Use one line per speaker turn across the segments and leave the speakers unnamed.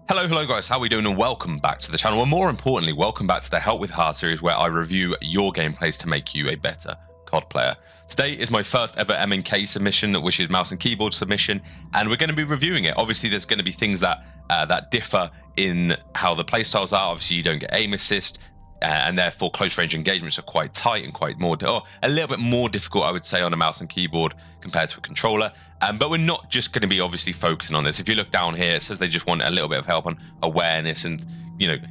Hello guys, how are we doing and welcome back to the channel, and more importantly, welcome back to the Help with Harrz series where I review your gameplays to make you a better COD player. Today is my first ever M&K submission, which is mouse and keyboard submission, and we're going to be reviewing it. Obviously there's going to be things that differ in how the playstyles are. Obviously you don't get aim assist, and therefore close range engagements are quite tight and quite a little bit more difficult, I would say, on a mouse and keyboard compared to a controller. But we're not just going to be obviously focusing on this. If you look down here, it says they just want a little bit of help on awareness and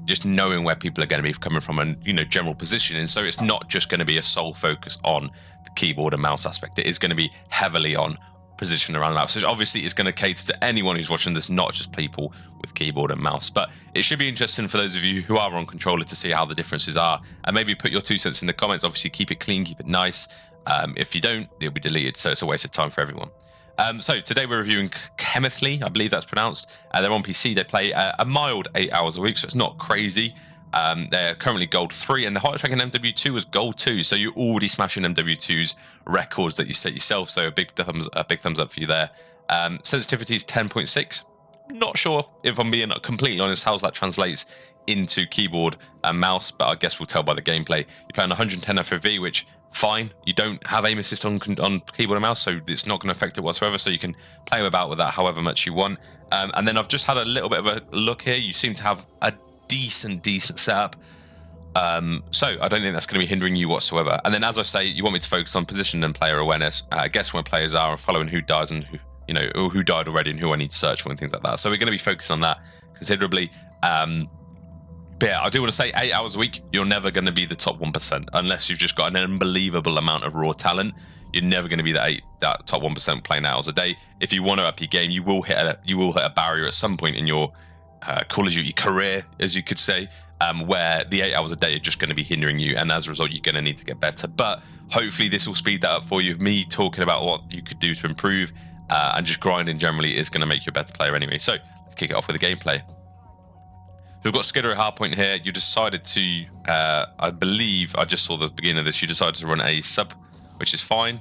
just knowing where people are going to be coming from and general positioning. So it's not just going to be a sole focus on the keyboard and mouse aspect. It is going to be heavily on position around the mouse, which obviously is going to cater to anyone who's watching this, not just people with keyboard and mouse. But it should be interesting for those of you who are on controller to see how the differences are, and maybe put your 2 cents in the comments. Obviously keep it clean, keep it nice. If you don't, it'll be deleted, so it's a waste of time for everyone. So today we're reviewing Chemically, I believe that's pronounced. They're on PC. They play a mild 8 hours a week, so it's not crazy. They're currently gold 3, and the highest rank in MW2 was gold 2. So you're already smashing MW2's records that you set yourself. So a big thumbs up for you there. Sensitivity is 10.6. Not sure, if I'm being completely honest, how that translates into keyboard and mouse, but I guess we'll tell by the gameplay. You're playing 110 FOV, which fine. You don't have aim assist on keyboard and mouse, so it's not going to affect it whatsoever. So you can play about with that however much you want. And then I've just had a little bit of a look here. You seem to have a decent setup. So I don't think that's going to be hindering you whatsoever. And then, as I say, you want me to focus on position and player awareness, guess where players are, and following who dies and who died already and who I need to search for and things like that. So we're going to be focusing on that considerably. But yeah, I do want to say 8 hours a week, you're never going to be the top 1% unless you've just got an unbelievable amount of raw talent. You're never going to be that top 1% playing hours a day. If you want to up your game, you will hit a barrier at some point in your Call of Duty career, as you could say, where the 8 hours a day are just going to be hindering you, and as a result, you're going to need to get better. But hopefully, this will speed that up for you. Me talking about what you could do to improve and just grinding generally is going to make you a better player anyway. So let's kick it off with the gameplay. We've got Skidder at hardpoint here. You decided to, I believe, I just saw the beginning of this, you decided to run a sub, which is fine.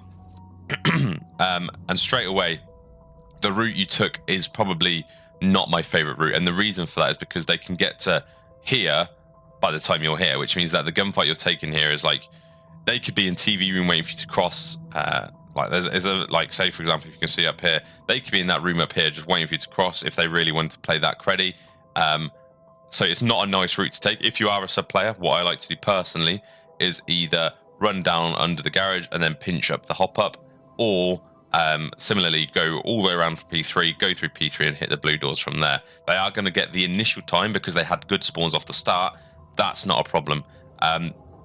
And straight away, the route you took is probably not my favorite route. And the reason for that is because they can get to here by the time you're here, which means that the gunfight you're taking here is like, they could be in TV room waiting for you to cross. Like say for example, if you can see up here, they could be in that room up here just waiting for you to cross if they really want to play that creddy. So it's not a nice route to take. If you are a sub player, what I like to do personally is either run down under the garage and then pinch up the hop up, or similarly go all the way around for P3, go through P3 and hit the blue doors from there. They are going to get the initial time because they had good spawns off the start. That's not a problem.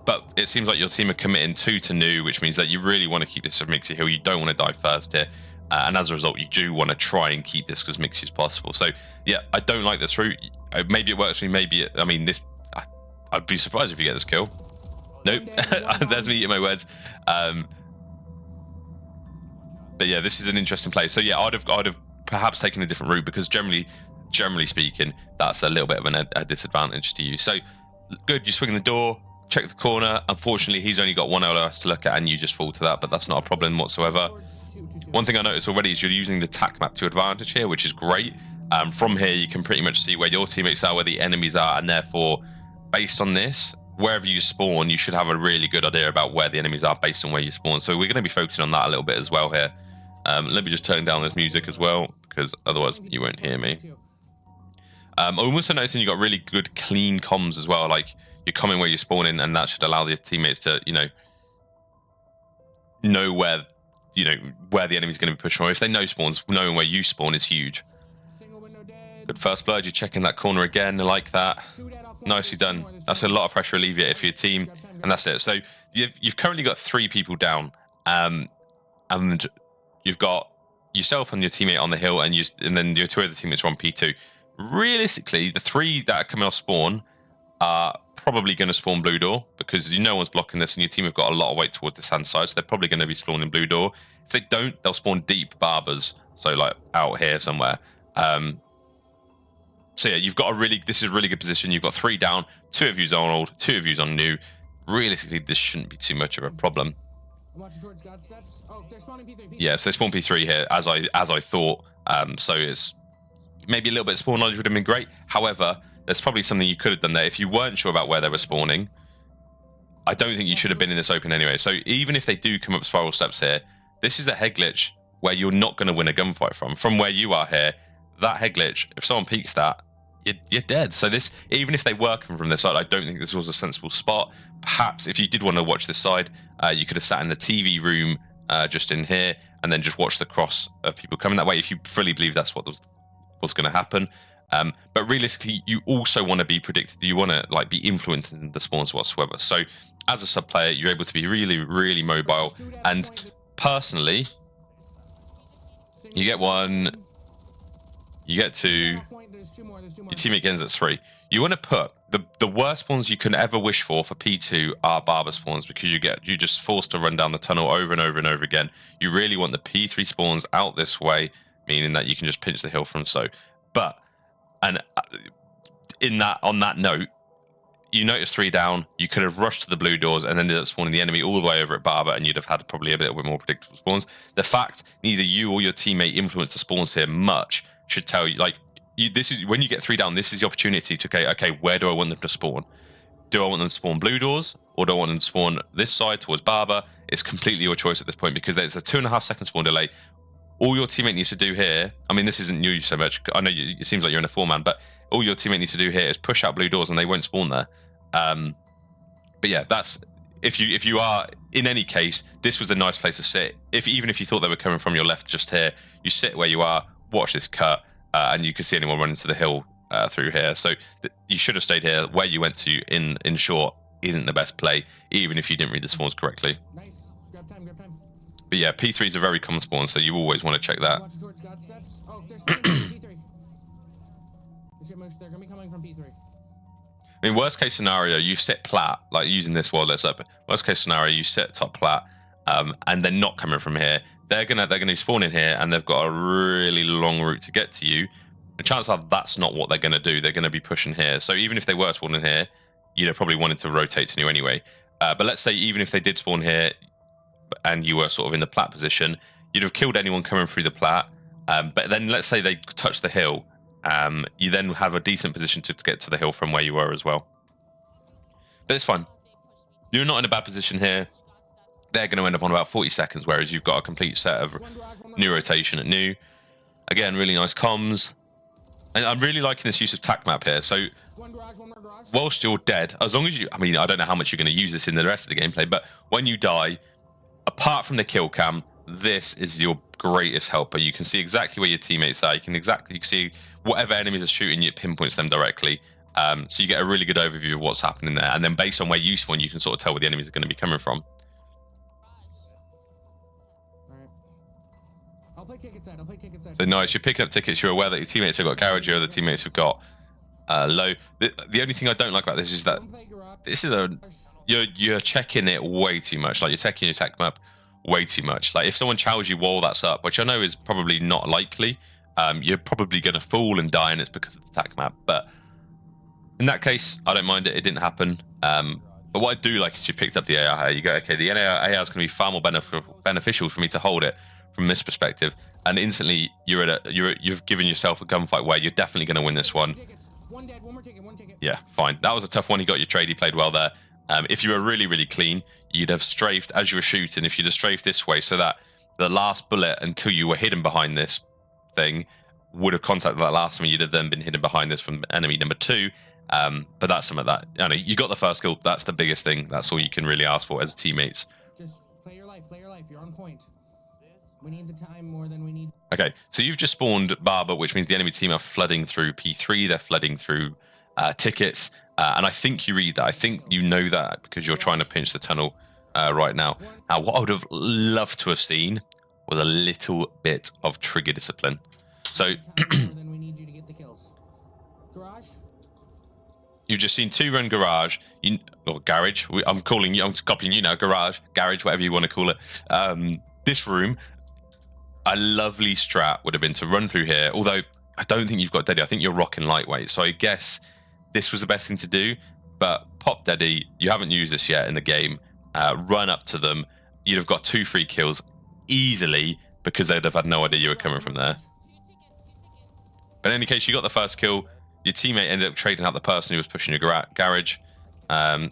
But it seems like your team are committing 2 to new, which means that you really want to keep this as mixy hill. You don't want to die first here. And as a result, you do want to try and keep this as mixy as possible. So yeah, I don't like this route. Maybe it works for me, maybe it, I mean, this, I'd be surprised if you get this kill. Nope, there's me eating my words. But yeah, this is an interesting play. So yeah, I'd have perhaps taken a different route, because generally speaking, that's a little bit of a disadvantage to you. So good, you swing the door, check the corner. Unfortunately, he's only got one LOS to look at, and you just fall to that, but that's not a problem whatsoever. One thing I noticed already is you're using the tac map to advantage here, which is great. From here, you can pretty much see where your teammates are, where the enemies are, and therefore, based on this, wherever you spawn, you should have a really good idea about where the enemies are based on where you spawn. So we're going to be focusing on that a little bit as well here. Let me just turn down this music as well, because otherwise you won't hear me. I'm also noticing you've got really good clean comms as well. Like, you're coming where you spawn in, and that should allow the teammates to, know where the enemy's going to be pushing. Or if they know spawns, knowing where you spawn is huge. Good first blood. You're checking that corner again. I like that. Nicely done. That's a lot of pressure alleviated for your team, and that's it. So you've currently got 3 people down, and you've got yourself and your teammate on the hill, and then your 2 other teammates are on P2. Realistically, the 3 that are coming off spawn are probably going to spawn blue door, because no one's blocking this, and your team have got a lot of weight towards this hand side, so they're probably going to be spawning blue door. If they don't, they'll spawn deep barbers, so like out here somewhere. So yeah, you've got this is a really good position. You've got 3 down, 2 of you's on old, 2 of you's on new. Realistically, this shouldn't be too much of a problem. Yeah, so they spawn P3 here, as I thought. So it's maybe a little bit of spawn knowledge would have been great. However, there's probably something you could have done there. If you weren't sure about where they were spawning, I don't think you should have been in this open anyway. So even if they do come up spiral steps here, this is a head glitch where you're not going to win a gunfight from. From where you are here, that head glitch, if someone peeks that, you're dead. So this, even if they were coming from this side, I don't think this was a sensible spot. Perhaps if you did want to watch this side, you could have sat in the TV room just in here and then just watch the cross of people coming that way if you fully believe that's what was going to happen. But realistically, you also want to be predicted. You want to like be influencing the spawns whatsoever. So as a sub player, you're able to be really, really mobile. And personally, you get one, you get two, your teammate ends at 3. You want to put the worst spawns you can ever wish for P2 are barber spawns, because you're just forced to run down the tunnel over and over and over again. You really want the P3 spawns out this way, meaning that you can just pinch the hill from so. But and on that note, you notice 3 down. You could have rushed to the blue doors and ended up spawning the enemy all the way over at Barber, and you'd have had probably a little bit more predictable spawns. The fact neither you or your teammate influenced the spawns here much should tell you, like, this is when you get 3 down. This is the opportunity to okay, where do I want them to spawn? Do I want them to spawn blue doors, or do I want them to spawn this side towards Barber? It's completely your choice at this point, because there's a 2.5 second spawn delay. All your teammate needs to do here, I mean, this isn't you so much. I know it seems like you're in a 4-man, but all your teammate needs to do here is push out blue doors and they won't spawn there. But yeah, that's if you are in any case, this was a nice place to sit. Even if you thought they were coming from your left, just here, you sit where you are, watch this cut, and you can see anyone running to the hill through here. So you should have stayed here. Where you went to, in short, isn't the best play, even if you didn't read the spawns correctly.
Nice. Grab time, grab time.
But yeah, P3 is a very common spawn, so you always want to check that.
Watch towards God steps. Oh, they're spawning from P3. They're gonna be coming from P3.
I mean, worst case scenario, you sit plat, like using this while it's up. Worst case scenario, you sit top plat, and they're not coming from here. They're gonna spawn in here, and they've got a really long route to get to you. And chances are that's not what they're gonna do. They're gonna be pushing here. So even if they were spawning here, you'd have probably wanted to rotate to you anyway. But let's say even if they did spawn here, and you were sort of in the plat position, you'd have killed anyone coming through the plat. But then let's say they touch the hill. You then have a decent position to get to the hill from where you were as well. But it's fine. You're not in a bad position here. They're going to end up on about 40 seconds, whereas you've got a complete set of new rotation at new. Again, really nice comms. And I'm really liking this use of tac map here. So whilst you're dead, as long as you, I mean, I don't know how much you're going to use this in the rest of the gameplay, but when you die, apart from the kill cam, this is your greatest helper. You can see exactly where your teammates are. You can see whatever enemies are shooting, it pinpoints them directly. So you get a really good overview of what's happening there. And then based on where you spawn, you can sort of tell where the enemies are going to be coming from.
I'll play ticket side.
So nice, you're picking up tickets. You're aware that your teammates have got garage, your other teammates have got low. The only thing I don't like about this is that this is you're checking it way too much. Like, you're checking your tech map way too much. Like, if someone chows you while that's up, which I know is probably not likely, you're probably going to fall and die, and it's because of the tech map. But in that case, I don't mind it. It didn't happen. But what I do like is you picked up the AR here. You go, okay, the AR is going to be far more beneficial for me to hold it from this perspective, and instantly you've given yourself a gunfight where you're definitely going to win this one.
One dead, one more ticket.
Yeah, fine. That was a tough one. You got your trade. He played well there. If you were really, really clean, you'd have strafed as you were shooting. If you'd have strafed this way, so that the last bullet, until you were hidden behind this thing, would have contacted that last one. You'd have then been hidden behind this from enemy number 2. But that's some of that. I know you got the first kill. That's the biggest thing. That's all you can really ask for as teammates.
Just play your life. You're on point. We need the time more than we need.
Okay, so you've just spawned Barber, which means the enemy team are flooding through P3. They're flooding through tickets. And I think you read that. I think you know that because you're trying to pinch the tunnel right now. Now, what I would have loved to have seen was a little bit of trigger discipline. So
Then we need you to get the kills. Garage.
You've just seen 2 run garage, or garage. I'm copying you now. Garage, whatever you want to call it. This room, a lovely strat would have been to run through here. Although I don't think you've got Daddy. I think you're rocking lightweight. So I guess this was the best thing to do. But pop Daddy, you haven't used this yet in the game. Run up to them. You'd have got 2 free kills easily because they'd have had no idea you were coming from there. But in any case, you got the first kill. Your teammate ended up trading out the person who was pushing your garage. And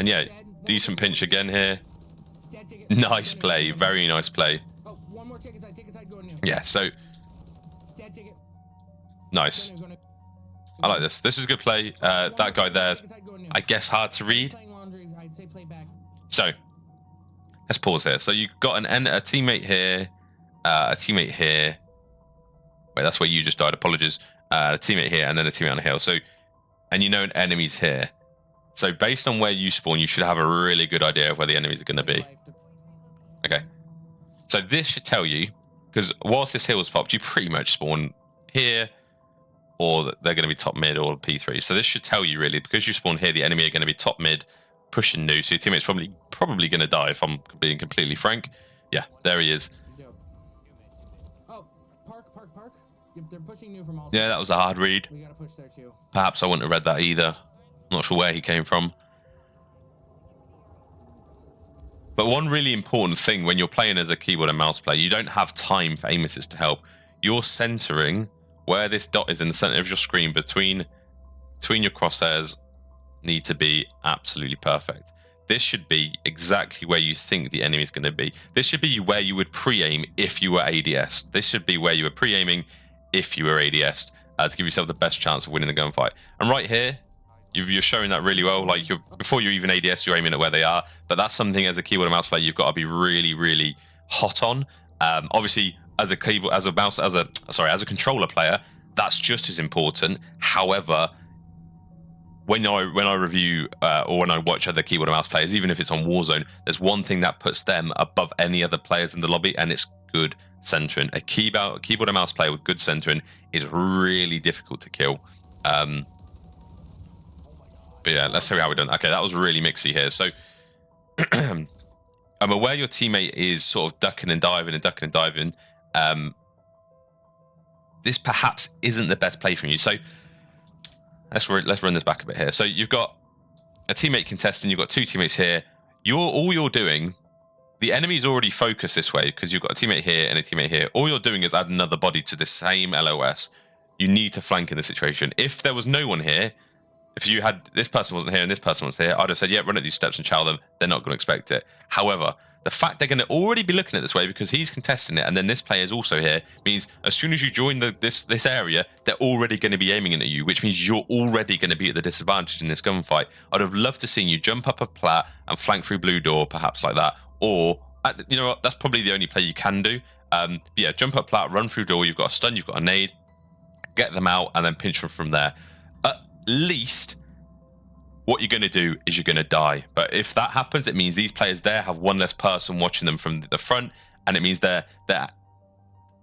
yeah, decent pinch again here. Nice play, very nice play.
Oh, one more ticket side, going new.
Yeah, so nice. I like this. This is good play. That guy there, I guess, hard to read. So let's pause here. So you've got a teammate here, a teammate here. Wait, that's where you just died. Apologies. A teammate here, and then a teammate on the hill. So, and you know an enemy's here. So based on where you spawn, you should have a really good idea of where the enemies are going to be. Okay. So this should tell you, because whilst this hill's popped, you pretty much spawn here, or they're going to be top mid or P3. So this should tell you really, because you spawn here, the enemy are going to be top mid, pushing new. So your teammate's probably going to die, if I'm being completely frank. Yeah, there he is.
Oh, park. They're pushing new from all
sides. Yeah, that was a hard read.
We gotta push there too.
Perhaps I wouldn't have read that either. I'm not sure where he came from. But one really important thing when you're playing as a keyboard and mouse player, you don't have time for aim assist to help. You're centering where this dot is in the center of your screen between your crosshairs need to be absolutely perfect. This should be exactly where you think the enemy is going to be. This should be where you would pre-aim if you were ADS. This should be where you were pre-aiming if you were ADS to give yourself the best chance of winning the gunfight. And right here, you're showing that really well. Like before you're even ADS, you're aiming at where they are. But that's something as a keyboard and mouse player you've got to be really, really hot on. Obviously, as a controller player, that's just as important. However, when I review or when I watch other keyboard and mouse players, even if it's on Warzone, there's one thing that puts them above any other players in the lobby, and it's good centering. A keyboard and mouse player with good centering is really difficult to kill. But yeah, let's see how we're doing. Okay, that was really mixy here. So I'm aware your teammate is sort of ducking and diving. This perhaps isn't the best play from you. So let's run this back a bit here. So you've got a teammate contesting. You've got two teammates here. All you're doing, the enemy's already focused this way because you've got a teammate here and a teammate here. All you're doing is add another body to the same LOS. You need to flank in the situation. If there was no one here, if you had this person wasn't here and this person was here, I'd have said, yeah, run at these steps and chow them. They're not going to expect it. However, the fact they're going to already be looking at it this way because he's contesting it and then this player is also here means as soon as you join this area, they're already going to be aiming at you, which means you're already going to be at the disadvantage in this gunfight. I'd have loved to see you jump up a plat and flank through blue door, perhaps like that. Or, you know what, that's probably the only play you can do. Yeah, jump up plat, run through door, you've got a stun, you've got a nade, get them out and then pinch them from there. At least what you're going to do is you're going to die. But if that happens, it means these players there have one less person watching them from the front, and it means they're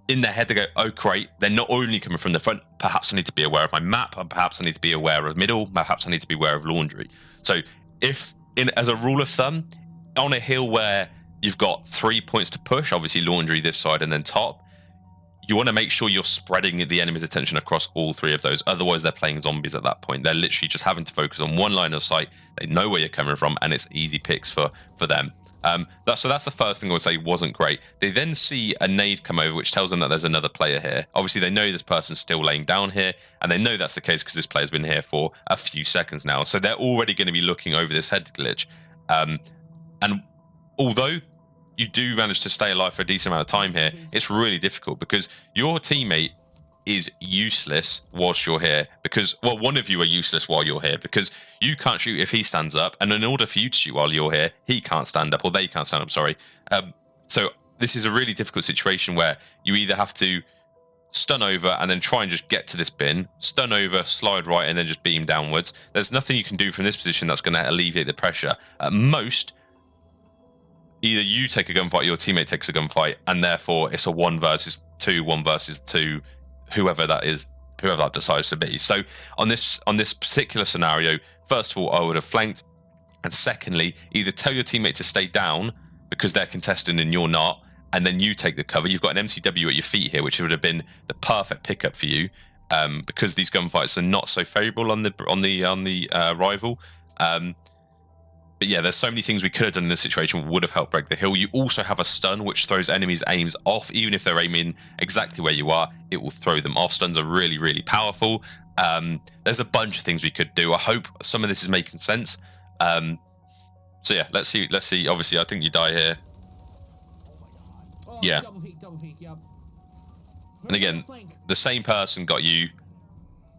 in their head they go, oh great, they're not only coming from the front, perhaps I need to be aware of my map, and perhaps I need to be aware of middle, perhaps I need to be aware of laundry. So if, as a rule of thumb, on a hill where you've got 3 points to push, obviously laundry this side and then top, you want to make sure you're spreading the enemy's attention across all three of those. Otherwise, they're playing zombies at that point. They're literally just having to focus on one line of sight. They know where you're coming from, and it's easy picks for them. So that's the first thing I would say wasn't great. They then see a nade come over, which tells them that there's another player here. Obviously, they know this person's still laying down here, and they know that's the case because this player's been here for a few seconds now. So they're already going to be looking over this head glitch. And although you do manage to stay alive for a decent amount of time here, it's really difficult because your teammate is useless whilst you're here because, well, one of you are useless while you're here because you can't shoot if he stands up, and in order for you to shoot while you're here, he can't stand up, or they can't stand up, sorry. So this is a really difficult situation where you either have to stun over and then try and just get to this bin, stun over, slide right, and then just beam downwards. There's nothing you can do from this position that's going to alleviate the pressure. At most, either you take a gunfight or your teammate takes a gunfight, and therefore it's a 1 versus 2, whoever that is, whoever that decides to be. So on this particular scenario, first of all, I would have flanked, and secondly, either tell your teammate to stay down because they're contesting and you're not, and then you take the cover. You've got an MCW at your feet here, which would have been the perfect pickup for you, because these gunfights are not so favourable on the rival. But yeah, there's so many things we could have done in this situation would have helped break the hill. You also have a stun, which throws enemies' aims off. Even if they're aiming exactly where you are, it will throw them off. Stuns are really, really powerful. There's a bunch of things we could do. I hope some of this is making sense. So yeah, let's see. Obviously, I think you die here.
Oh,
Yeah.
Double peek, yep.
And again, the same person got you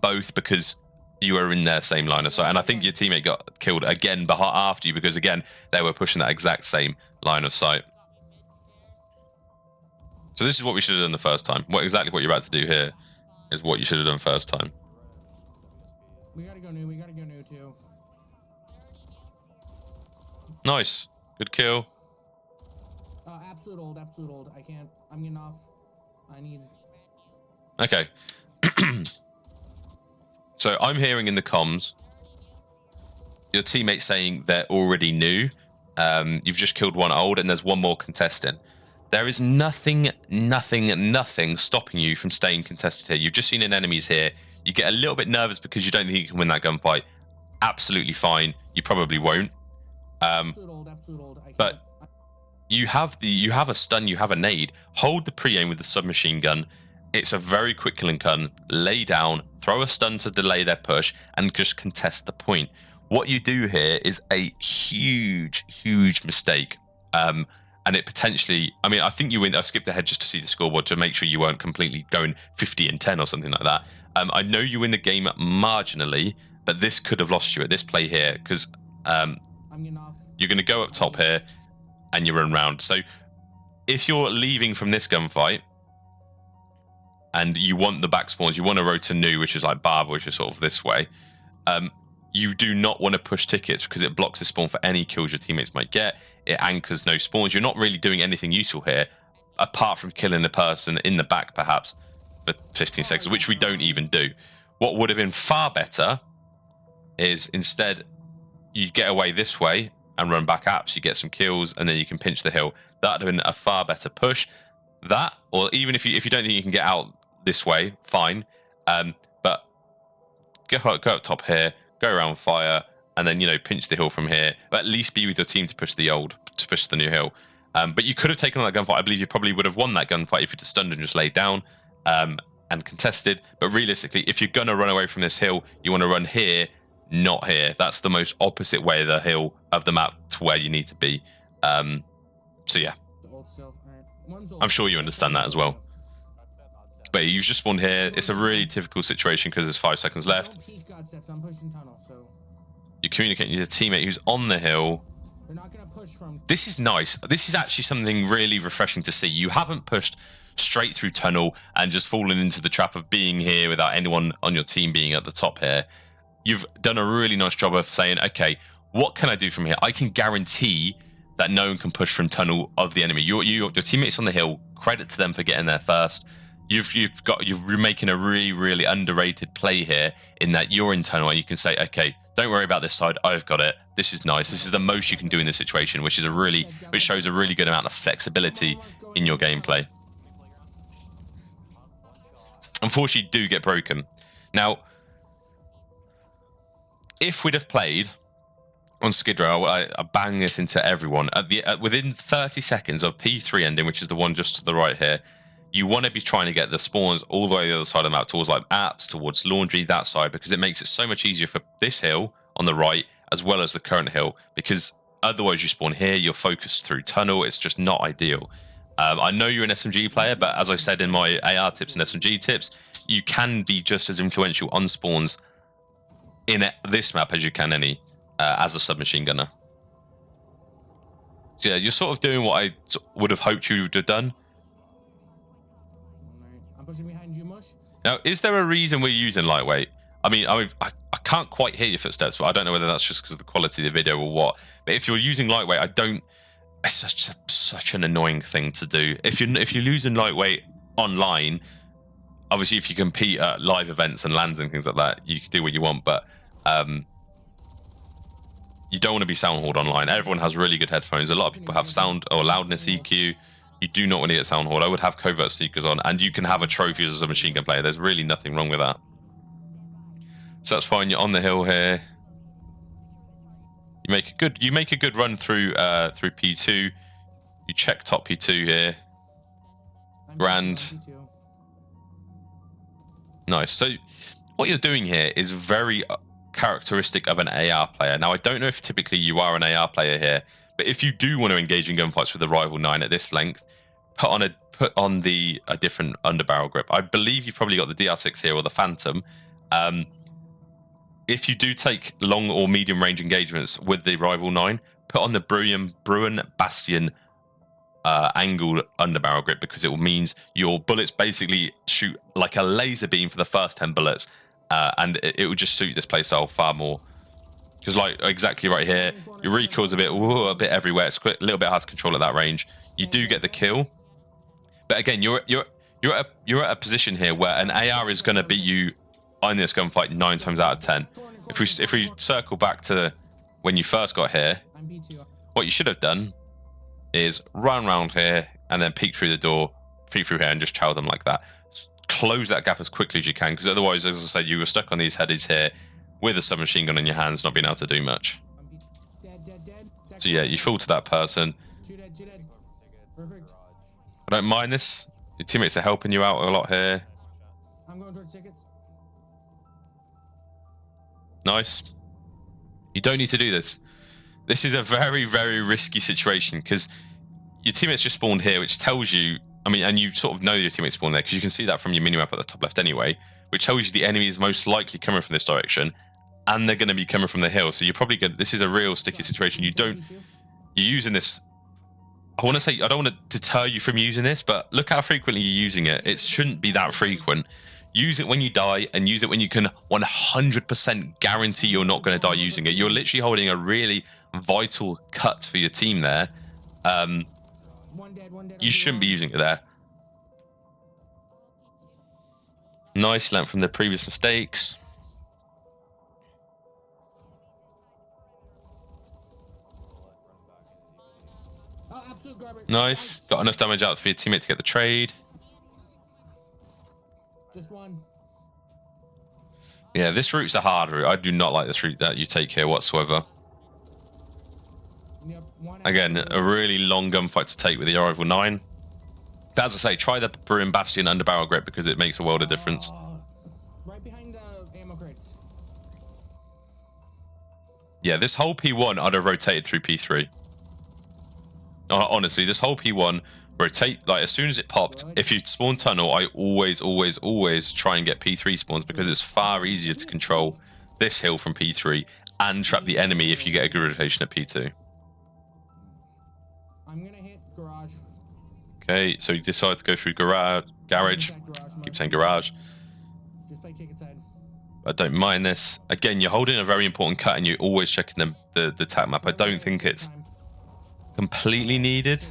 both because you were in their same line of sight. And I think your teammate got killed again after you because, again, they were pushing that exact same line of sight. So this is what we should have done the first time. Exactly what you're about to do here is what you should have done first time.
We gotta go new too.
Nice. Good kill.
Absolute old. I can't. I'm getting off. I need.
Okay. So I'm hearing in the comms your teammate saying they're already new. You've just killed one old and there's one more contestant. There is nothing stopping you from staying contested here. You've just seen an enemies here. You get a little bit nervous because you don't think you can win that gunfight. Absolutely fine. You probably won't.
Absolute old.
But you have a stun, you have a nade. Hold the pre-aim with the submachine gun. It's a very quick killing gun. Lay down, throw a stun to delay their push, and just contest the point. What you do here is a huge mistake. And it potentially, I mean, I think you win. I skipped ahead just to see the scoreboard to make sure you weren't completely going 50-10 or something like that. I know you win the game marginally, but this could have lost you at this play here because you're going to go up top here and you run round. So if you're leaving from this gunfight and you want the back spawns, you want to road to new, which is like Barber, which is sort of this way. You do not want to push tickets because it blocks the spawn for any kills your teammates might get. It anchors no spawns. You're not really doing anything useful here, apart from killing the person in the back, perhaps, for 15 seconds, which we don't even do. What would have been far better is instead you get away this way and run back apps, you get some kills, and then you can pinch the hill. That would have been a far better push. That, or even if you don't think you can get out this way, fine. But go up top here, go around fire, and then, you know, pinch the hill from here. But at least be with your team to push the new hill. But you could have taken on that gunfight. I believe you probably would have won that gunfight if you'd stunned and just laid down and contested. But realistically, if you're going to run away from this hill, you want to run here, not here. That's the most opposite way of the hill of the map to where you need to be. So yeah, I'm sure you understand that as well. But you've just spawned here. It's a really difficult situation because there's 5 seconds left. You're communicating with your teammate who's on the hill. This is nice. This is actually something really refreshing to see. You haven't pushed straight through tunnel and just fallen into the trap of being here without anyone on your team being at the top here. You've done a really nice job of saying, okay, what can I do from here? I can guarantee that no one can push from tunnel of the enemy. Your teammates on the hill, credit to them for getting there first. You're making a really underrated play here in that you're in tunnel and you can say, okay, don't worry about this side, I've got it. This is nice. This is the most you can do in this situation, which shows a really good amount of flexibility in your gameplay. Unfortunately, you do get broken. Now, if we'd have played on Skid Row, I bang this into everyone. Within 30 seconds of P3 ending, which is the one just to the right here, you want to be trying to get the spawns all the way to the other side of the map, towards like apps, towards laundry, that side, because it makes it so much easier for this hill on the right, as well as the current hill, because otherwise you spawn here, you're focused through tunnel, it's just not ideal. I know you're an SMG player, but as I said in my AR tips and SMG tips, you can be just as influential on spawns in this map as you can as a submachine gunner. So yeah, you're sort of doing what I would have hoped you would have done.
I'm pushing behind you, Mush.
Now, is there a reason we're using lightweight? I mean, I can't quite hear your footsteps, but I don't know whether that's just because of the quality of the video or what. But if you're using lightweight, it's such an annoying thing to do. If you're losing lightweight online, obviously if you compete at live events and lands and things like that, you can do what you want, but you don't want to be sound hauled online. Everyone has really good headphones. A lot of people have sound or loudness EQ. You do not want to get sound hauled. I would have covert speakers on, and you can have a trophy as a machine gun player. There's really nothing wrong with that. So that's fine. You're on the hill here. You You make a good run through P2. You check top P2 here. Grand. Nice. So what you're doing here is very characteristic of an AR player. Now, I don't know if typically you are an AR player here, but if you do want to engage in gunfights with the rival 9 at this length, put on a different underbarrel grip. I believe you've probably got the DR6 here or the Phantom. If you do take long or medium range engagements with the rival 9, put on the Bruin Bastion angled underbarrel grip, because it means your bullets basically shoot like a laser beam for the first 10 bullets, and it will just suit this playstyle far more. Because like exactly right here, your recoil's a bit everywhere. It's a little bit hard to control at that range. You do get the kill, but again, you're at a position here where an AR is going to beat you in this gunfight 9 times out of 10. If we circle back to when you first got here, what you should have done is run around here and then peek through the door, peek through here, and just chow them like that. Close that gap as quickly as you can, because otherwise, as I said, you were stuck on these headies here with a submachine gun in your hands, not being able to do much. So yeah, you fall to that person. I don't mind this. Your teammates are helping you out a lot here.
I'm going towards tickets.
Nice. You don't need to do this. This is a very, very risky situation, because your teammates just spawned here, which tells you, I mean, and you sort of know your teammates spawned there, because you can see that from your minimap at the top left anyway, which tells you the enemy is most likely coming from this direction, and they're going to be coming from the hill. So you're probably going. This is a real sticky situation. You're using this. I want to say, I don't want to deter you from using this, but look how frequently you're using it. It shouldn't be that frequent. Use it when you die, and use it when you can 100% guarantee you're not going to die using it. You're literally holding a really vital cut for your team there. You shouldn't be using it there. Nice, learned from the previous mistakes. Nice. Got enough damage out for your teammate to get the trade.
Just one.
Yeah, this route's a hard route. I do not like this route that you take here whatsoever.
Yep,
Again, a really long gunfight to take with the rival 9. But as I say, try the Bruin Bastion underbarrel grip, because it makes a world of difference.
Right behind the ammo crates.
Yeah, this whole P1 I'd have rotated through P3. Honestly, this whole P1, rotate, like as soon as it popped, if you spawn tunnel, I always try and get P3 spawns, because it's far easier to control this hill from P3 and trap the enemy if you get a good rotation at P2.
I'm gonna hit garage.
Okay, so you decide to go through garage. Keep saying garage.
Just play ticket side.
I don't mind this. Again, you're holding a very important cut, and you're always checking the tap map. I don't think it's completely needed.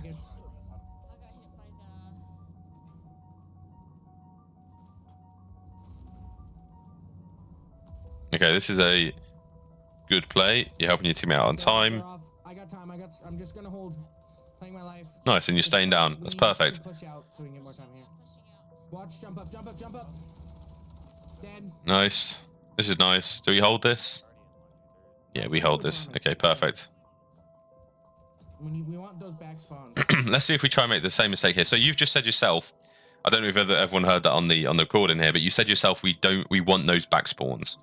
Okay, this is a good play. You're helping your teammate out on time.
I got time. I'm just gonna hold. Playing my life.
Nice, and you're staying down. That's perfect.
Push out so we can get more time here. Watch, jump up. Dead.
Nice. This is nice. Do we hold this? Yeah, we hold this. Okay, perfect.
We want those back spawns.
Let's see if we try and make the same mistake here. So you've just said yourself, I don't know if everyone heard that on the recording here, but you said yourself we want those back spawns.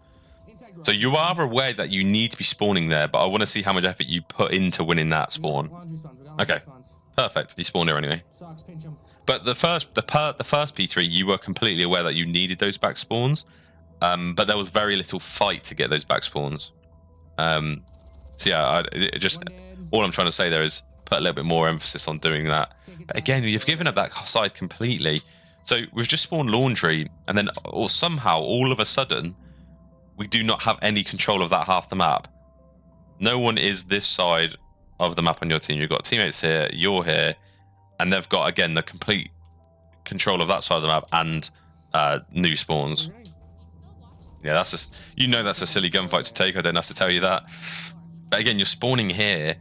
So you are aware that you need to be spawning there, but I want to see how much effort you put into winning that spawn. Okay, perfect. You spawned there anyway. But the first P3, you were completely aware that you needed those back spawns, but there was very little fight to get those back spawns. So yeah, all I'm trying to say there is put a little bit more emphasis on doing that. But again, you've given up that side completely. So we've just spawned laundry, and then or somehow all of a sudden we do not have any control of that half the map. No one is this side of the map on your team. You've got teammates here, you're here, and they've got, again, the complete control of that side of the map and new spawns. Yeah, that's just, that's a silly gunfight to take. I don't have to tell you that. But again, you're spawning here.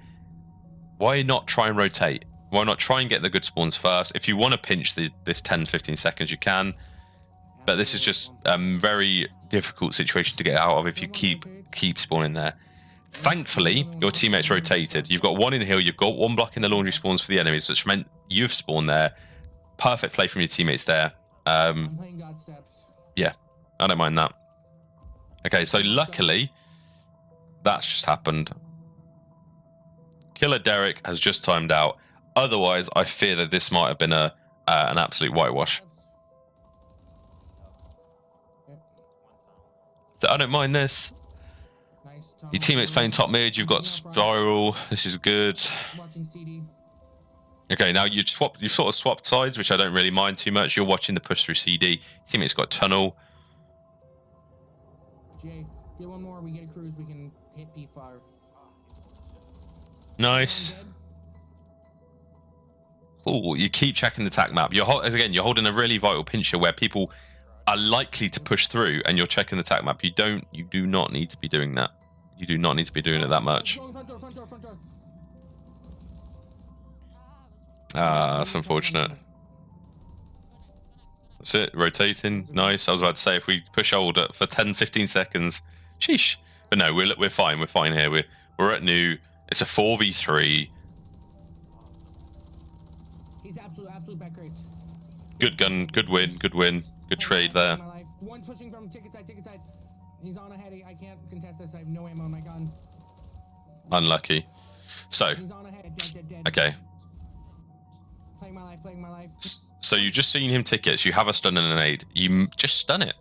Why not try and rotate? Why not try and get the good spawns first? If you want to pinch this 10-15 seconds, you can. But this is just a very difficult situation to get out of if you keep spawning there. Thankfully, your teammates rotated. You've got one in hill, you've got one blocking the laundry spawns for the enemies, which meant you've spawned there. Perfect play from your teammates there.
I'm playing God steps.
Yeah, I don't mind that. Okay, so luckily, that's just happened. Killer Derek has just timed out. Otherwise, I fear that this might have been an absolute whitewash. So I don't mind this.
Nice.
Your teammates playing top mid. You've got Spiral. This is good.
Watching CD.
Okay, now you sort of swapped sides, which I don't really mind too much. You're watching the push through CD. Your teammate's got tunnel.
Jay, get one more. We get a cruise. We can hit P fire.
Nice. Oh, you keep checking the attack map. You're holding a really vital pincher where people are likely to push through, and you're checking the attack map. You do not need to be doing that. You do not need to be doing it that much.
Front door.
Ah, that's unfortunate. That's it. Rotating. Nice. I was about to say, if we push hold for 10-15 seconds, sheesh. But no, we're fine. We're fine here. We're at new. It's a 4v3.
He's absolute back rates.
Good gun. Good win. Good trade there.
One pushing from ticket side. He's on ahead. I can't contest this. I have no ammo on my gun.
Unlucky. So,
He's on ahead. Dead.
okay.
Playing my life.
So you've just seen him tickets. You have a stun and an aid. You just stun it.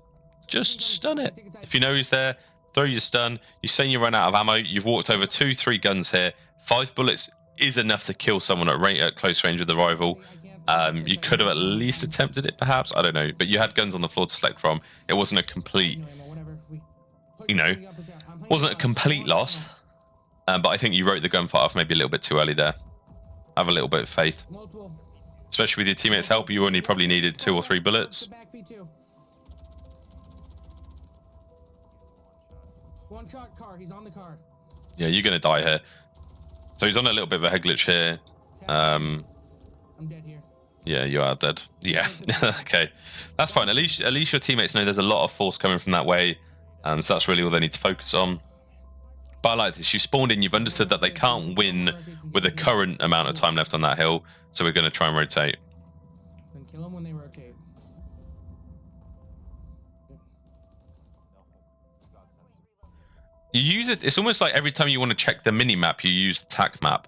Just stun it. If you know he's there, throw your stun. You're saying you run out of ammo. You've walked over 2-3 guns here. 5 bullets is enough to kill someone at close range with the rival. You could have at least attempted it, perhaps. I don't know. But you had guns on the floor to select from. It wasn't a complete, wasn't a complete loss. But I think you wrote the gunfight off maybe a little bit too early there. Have a little bit of faith. Especially with your teammates' help, you only probably needed 2 or 3 bullets.
One shot car. He's on the car.
Yeah, you're going to die here. So he's on a little bit of a head glitch here.
I'm dead here.
Yeah, you are dead. Yeah, okay. That's fine. At least your teammates know there's a lot of force coming from that way. So that's really all they need to focus on. But I like this. You spawned in. You've understood that they can't win with the current amount of time left on that hill. So we're going to try and rotate.
Then kill them when they rotate.
You use it. It's almost like every time you want to check the mini-map, you use the attack map.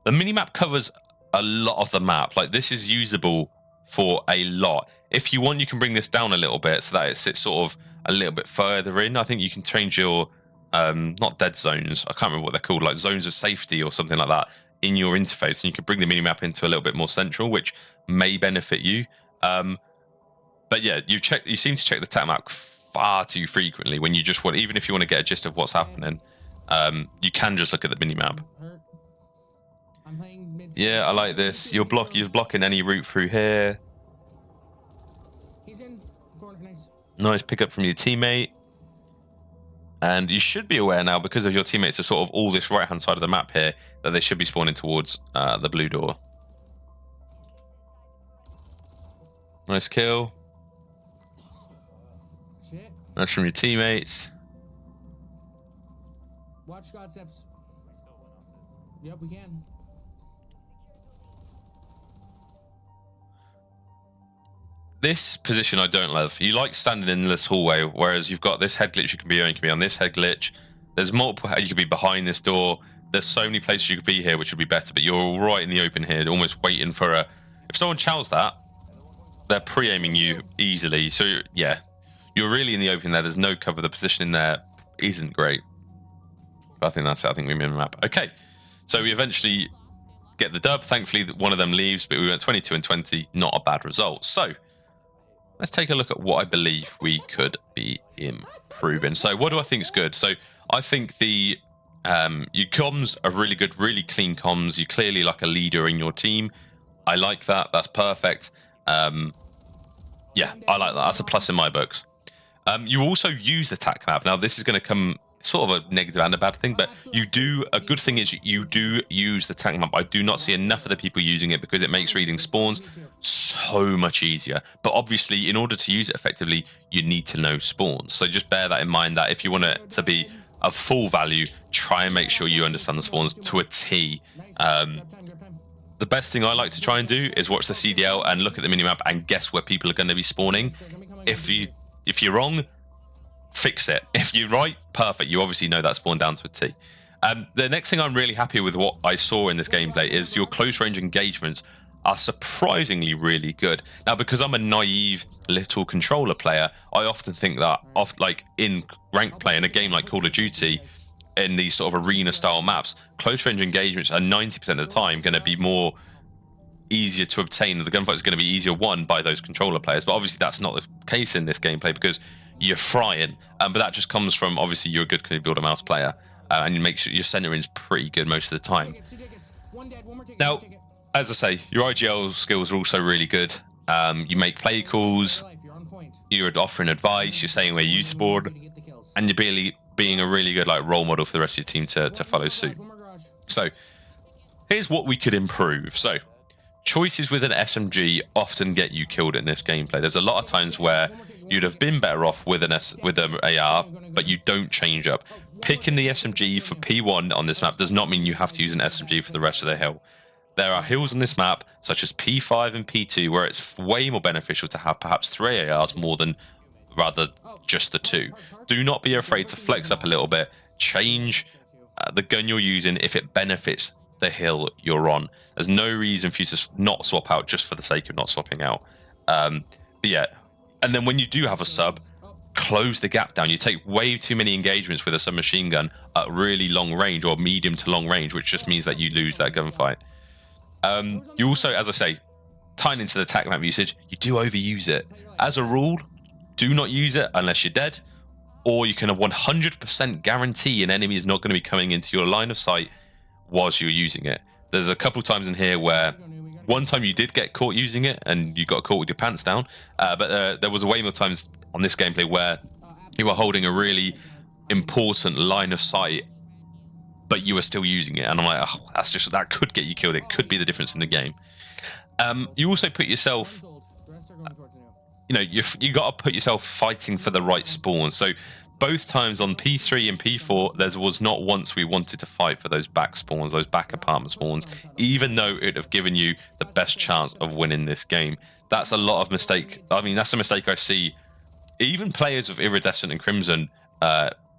The mini-map covers a lot of the map. Like, this is usable for a lot. If you want, you can bring this down a little bit so that it sits sort of a little bit further in. I think you can change your, not dead zones. I can't remember what they're called, like zones of safety or something like that in your interface. And you can bring the mini-map into a little bit more central, which may benefit you. But yeah, you seem to check the attack map far too frequently when you just want, even if you want to get a gist of what's happening, you can just look at the mini-map. Yeah, I like this. You're blocking any route through here.
He's in corner.
Nice pickup from your teammate. And you should be aware now, because of your teammates are sort of all this right-hand side of the map here, that they should be spawning towards the blue door. Nice kill.
Shit.
Nice from your teammates.
Watch God steps. Yep, we can.
This position I don't love. You like standing in this hallway, whereas you've got this head glitch you can be on. You can be on this head glitch. There's multiple. You could be behind this door. There's so many places you could be here, which would be better. But you're right in the open here, almost waiting for a. If someone chows that, they're pre-aiming you easily. So yeah, you're really in the open there. There's no cover. The position in there isn't great. But I think that's it. I think we map. Okay, so we eventually get the dub. Thankfully, one of them leaves, but we went 22 and 20. Not a bad result. So. Let's take a look at what I believe we could be improving. So what do I think is good? So I think the your comms are really good, really clean comms. You're clearly like a leader in your team. I like that. That's perfect. Yeah, I like that. That's a plus in my books. You also use the attack map. Now this is going to come sort of a negative and a bad thing, but you do. A good thing is you do use the attack map. I do not see enough of the people using it because it makes reading spawns so much easier. But obviously, in order to use it effectively, you need to know spawns. So just bear that in mind, that if you want it to be of full value, try and make sure you understand the spawns to a T. The best thing I like to try and do is watch the CDL and look at the minimap and guess where people are going to be spawning. If you're wrong, fix it. If you're right, perfect. You obviously know that spawn down to a T. The next thing I'm really happy with what I saw in this gameplay is your close range engagements are surprisingly really good. Now, because I'm a naive little controller player, I often think that like in ranked play in a game like Call of Duty, in these sort of arena style maps, close range engagements are 90% of the time going to be more easier to obtain. The gunfight is going to be easier won by those controller players, but obviously that's not the case in this gameplay because you're frying. But that just comes from obviously you're a good build a mouse player, and you make sure your centering is pretty good most of the time. Now, as I say, your IGL skills are also really good. You make play calls, you're offering advice, you're saying where you spawn, and you're being a really good like role model for the rest of your team to follow suit. So here's what we could improve. So choices with an SMG often get you killed in this gameplay. There's a lot of times where you'd have been better off with an AR, but you don't change up. Picking the SMG for P1 on this map does not mean you have to use an SMG for the rest of the hill. There are hills on this map, such as P5 and P2, where it's way more beneficial to have perhaps 3 ARs more than rather just the 2. Do not be afraid to flex up a little bit. Change the gun you're using if it benefits the hill you're on. There's no reason for you to not swap out just for the sake of not swapping out. But yeah, and then when you do have a sub, close the gap down. You take way too many engagements with a submachine gun at really long range or medium to long range, which just means that you lose that gunfight. You also, as I say, tying into the attack map usage, you do overuse it. As a rule, do not use it unless you're dead, or you can 100% guarantee an enemy is not going to be coming into your line of sight whilst you're using it. There's a couple times in here where one time you did get caught using it and you got caught with your pants down, but there was way more times on this gameplay where you were holding a really important line of sight, but you were still using it, and I'm like, oh, that could get you killed. It could be the difference in the game. You also put yourself, you got to put yourself fighting for the right spawn. So both times on P3 and P4, there was not once we wanted to fight for those back spawns, those back apartment spawns, even though it would have given you the best chance of winning this game. That's a lot of mistake. I mean, that's a mistake I see even players of Iridescent and Crimson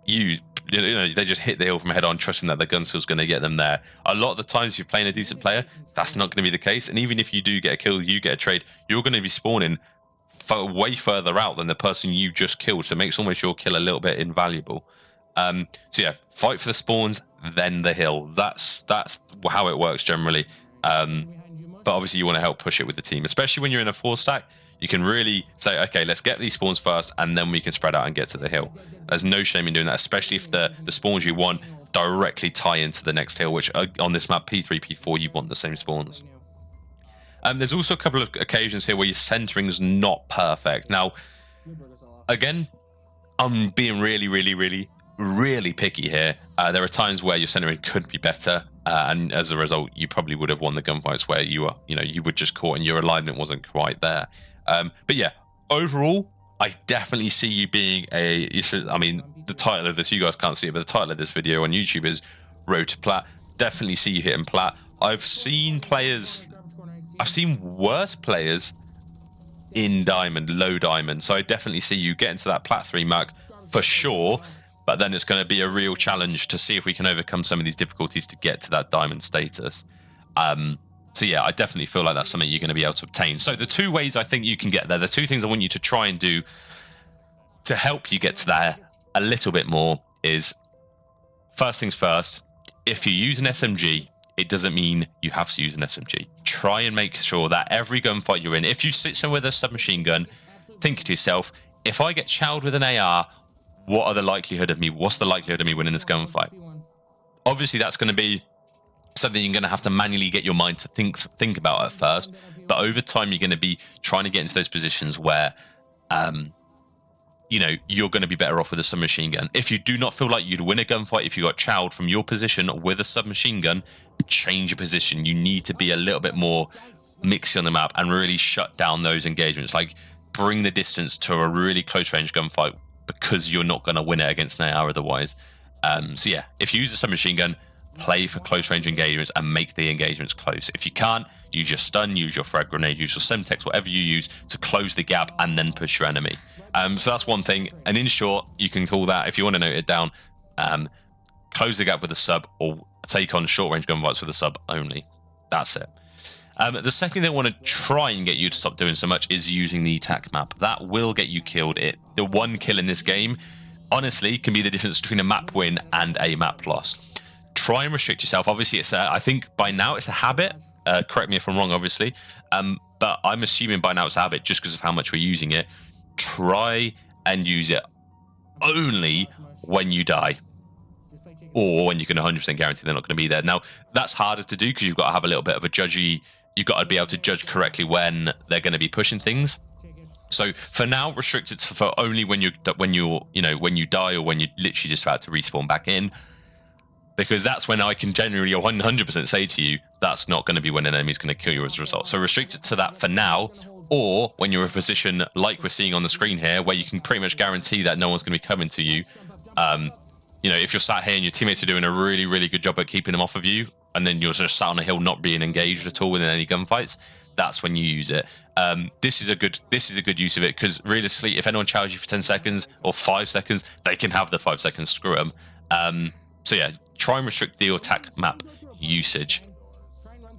use. They just hit the hill from head on, trusting that the gun skill's going to get them there. A lot of the times, if you're playing a decent player, that's not going to be the case. And even if you do get a kill, you get a trade, you're going to be spawning way further out than the person you just killed. So it makes almost your kill a little bit invaluable. So yeah, fight for the spawns, then the hill. That's how it works generally. But obviously, you want to help push it with the team, especially when you're in a 4-stack. You can really say, okay, let's get these spawns first, and then we can spread out and get to the hill. There's no shame in doing that, especially if the spawns you want directly tie into the next hill, which on this map, P3, P4, you want the same spawns. There's also a couple of occasions here where your centering's not perfect. Now, again, I'm being really picky here. There are times where your centering could be better, and as a result, you probably would have won the gunfights where you were just caught and your alignment wasn't quite there. But yeah, overall, I definitely see you being the title of this, you guys can't see it, but the title of this video on YouTube is Road to Plat. Definitely see you hitting Plat. I've seen worse players in Diamond, low Diamond, so I definitely see you getting to that Plat 3 mark for sure, but then it's going to be a real challenge to see if we can overcome some of these difficulties to get to that Diamond status. So yeah, I definitely feel like that's something you're going to be able to obtain. So the 2 ways I think you can get there, the 2 things I want you to try and do to help you get to there a little bit more is, first things first, if you use an SMG, it doesn't mean you have to use an SMG. Try and make sure that every gunfight you're in, if you sit somewhere with a submachine gun, think to yourself, if I get chowed with an AR, what's the likelihood of me winning this gunfight? Obviously, that's going to be something you're going to have to manually get your mind to think about at first, but over time you're going to be trying to get into those positions where you're going to be better off with a submachine gun. If you do not feel like you'd win a gunfight if you got chowed from your position with a submachine gun, change your position. You need to be a little bit more mixy on the map and really shut down those engagements. Like, bring the distance to a really close range gunfight, because you're not going to win it against an AR otherwise. So yeah, if you use a submachine gun, play for close range engagements and make the engagements close. If you can't, use your stun, use your frag grenade, use your semtex, whatever you use to close the gap and then push your enemy. So that's one thing. And in short, you can call that, if you want to note it down, close the gap with a sub or take on short range gunfights with a sub only. That's it. The second thing I want to try and get you to stop doing so much is using the attack map. That will get you killed. The one kill in this game, honestly, can be the difference between a map win and a map loss. Try and restrict yourself. Obviously, it's I think by now it's a habit. Correct me if I'm wrong, obviously. But I'm assuming by now it's a habit just because of how much we're using it. Try and use it only when you die, or when you can 100% guarantee they're not going to be there. Now, that's harder to do because you've got to have a little bit of a judgy. You've got to be able to judge correctly when they're going to be pushing things. So for now, restrict it for only when you die or when you're literally just about to respawn back in, because that's when I can generally 100% say to you that's not going to be when an enemy's going to kill you as a result. So restrict it to that for now, or when you're in a position like we're seeing on the screen here, where you can pretty much guarantee that no one's going to be coming to you. If you're sat here and your teammates are doing a really, really good job at keeping them off of you, and then you're just sat on a hill not being engaged at all within any gunfights, that's when you use it. This is a good use of it, because realistically, if anyone challenges you for 10 seconds or 5 seconds, they can have the 5 seconds, screw them. So yeah, try and restrict the attack map usage.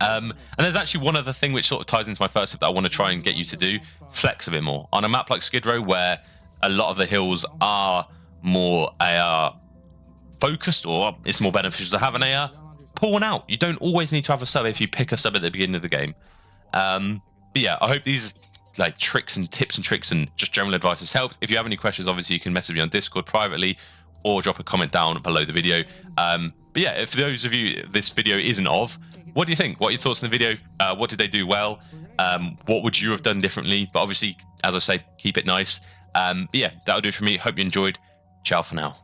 And there's actually one other thing which sort of ties into my first tip that I want to try and get you to do: flex a bit more. On a map like Skid Row, where a lot of the hills are more AR focused, or it's more beneficial to have an AR, pull one out. You don't always need to have a sub if you pick a sub at the beginning of the game. But yeah, I hope these tricks and tips and tricks and just general advice has helped. If you have any questions, obviously you can message me on Discord privately or drop a comment down below the video. But yeah, if for those of you this video isn't of, what do you think? What are your thoughts on the video? What did they do well? What would you have done differently? But obviously, as I say, keep it nice. But yeah, that'll do it for me. Hope you enjoyed. Ciao for now.